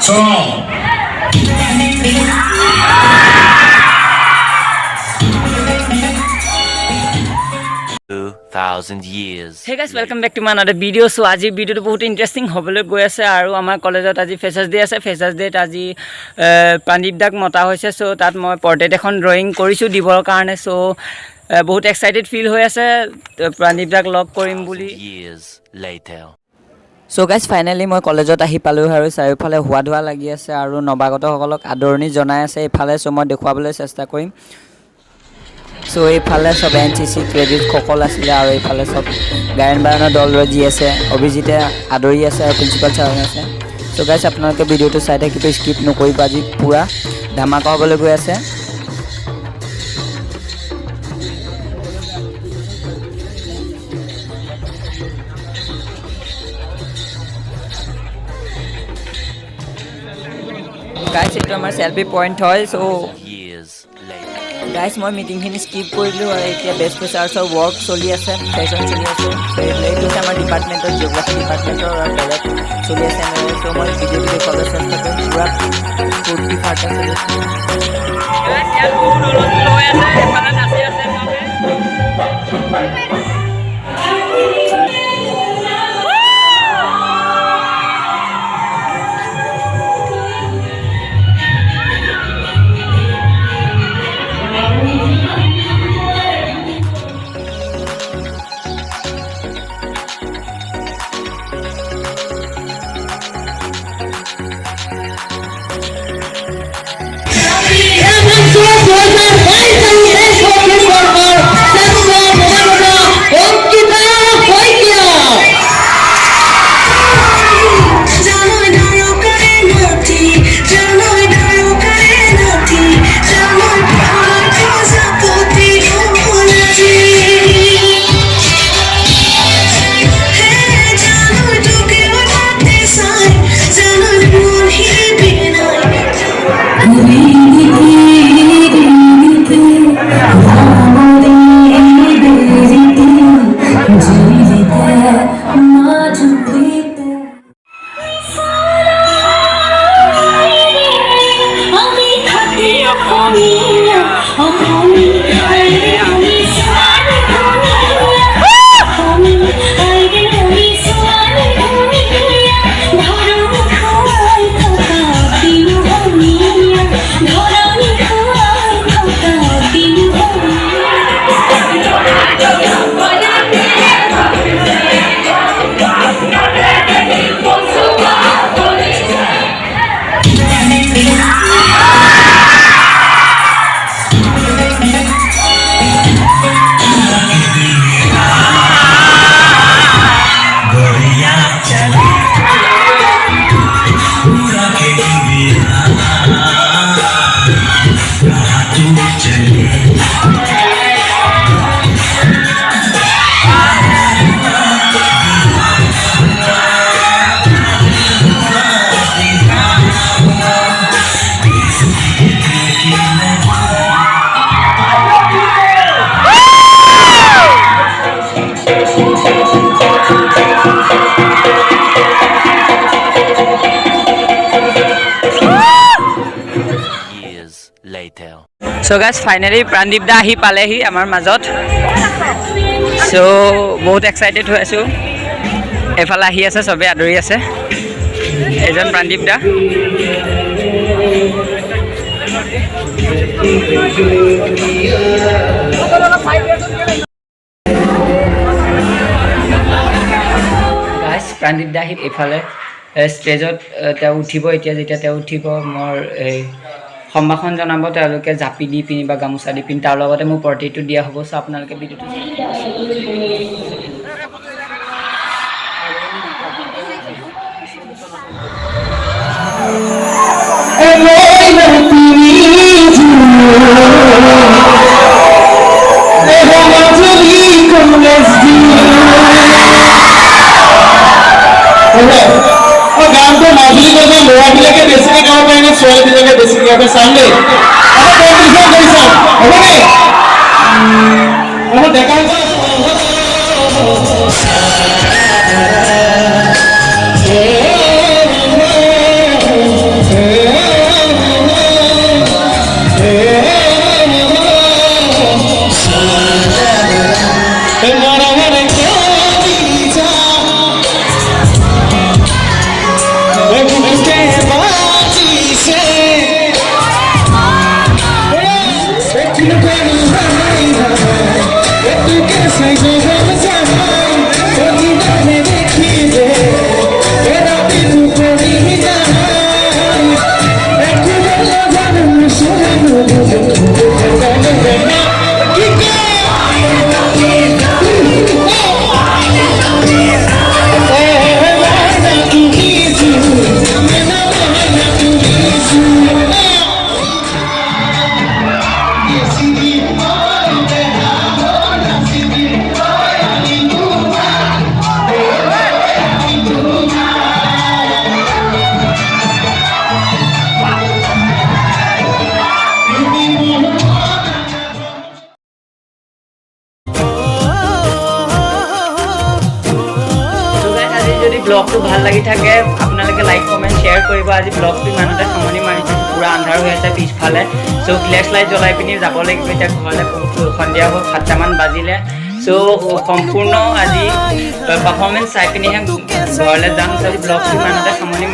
Song. 2000 years. Hey guys, welcome back to my another video. So আজি ভিডিওটো বহুত interesting হবলৈ গৈ আছে আৰু আমাৰ কলেজত আজি ফ্ৰেছাৰ্ছ ডে আছে। ফ্ৰেছাৰ্ছ ডেত আজি প্ৰাণদীপ দাক মতা হৈছে। সো তাত মই পৰ্ট্ৰেট এখন ড্ৰয়িং কৰিছো দিবৰ কাৰণে। সো বহুত এক্সাইটেড ফিল হৈ আছে প্ৰাণদীপ দাক লগ কৰিম বুলি। Years later. So guys finally মই কলেজত আহি পালোঁ আৰু চাৰিওফালে হোৱা ধোৱা লাগি আছে আৰু নৱাগতসকলক আদৰণি জনাই আছে এইফালে। সো মই দেখুৱাবলৈ চেষ্টা কৰিম। সো এইফালে সব NCC ক্ৰেডিট সকল আছিলে আৰু এইফালে সব গায়ন বায়নৰ দল ৰজি আছে, অভিজিতে আদৰি আছে আৰু প্ৰিন্সিপাল ছাৰ আছে। সো গাইজ আপোনালোকে ভিডিঅ'টো চাই থাকিব, স্কিপ নকৰিব। আজি পুৰা ধামাকা হ'বলৈ গৈ আছে। গাইজ এইটো আমাৰ চেল্ফি পইণ্ট হয়। So Years later. গাইজ মই মিটিংখিনি স্কিপ কৰিলোঁ আৰু এতিয়া বেষ্ট ফ্ৰেছাৰ্ছৰ ৱৰ্ক চলি আছে, ফেশ্বন চলি আছে। এইটো হৈছে আমাৰ ডিপাৰ্টমেণ্টৰ জিঅ'গ্ৰাফী ডিপাৰ্টমেণ্টৰ পেৰেড চলি আছে। চ' মই ভিডিঅ'টো দেখুৱাবলৈ চেষ্টা কৰিম। পূৰা ফূৰ্তি ফাৰ্তা চলি আছে। So guys, finally Prandeep da ahi palehi amar majot. So বহুত excited হৈ আছো। এফালে আহি আছে, সবে আদৰি আছে। এজন Prandeep da। Guys, Prandeep da ahi এফালে ষ্টেজত তেওঁ উঠিব। এতিয়া যেতিয়া তেওঁ উঠিব মোৰ সম্ভাষণ জনাব তেওঁলোকে জাপি দি পিনি বা গামোচা দি পিনি তাৰ লগতে মোৰ পৰ্ট্ৰেটটো দিয়া হ'ব। সো আপোনালোকে ভিডিঅ'টো ছোৱালীবিলাকে বেছিকৈ চাম দেই কম্পিটিশ্যন কৰি চাম হ'বনে ডেকা যদি ব্লগটো ভাল লাগি থাকে আপোনালোকে লাইক কমেণ্ট শ্বেয়াৰ কৰিব আজি ব্লগটো ইমানতে সামৰণি মাৰিছোঁ পুৰা আন্ধাৰ হৈ আছে পিছফালে চ' ফ্লেছ লাইট জ্বলাই পিনি যাব লাগিব এতিয়া ঘৰলৈ সন্ধিয়া হ'ল 7টামান বাজিলে চ' সম্পূৰ্ণ আজি পাৰফৰ্মেঞ্চ চাই পিনিহে ঘৰলৈ যাম চ' ব্লগটো ইমানতে সামৰণি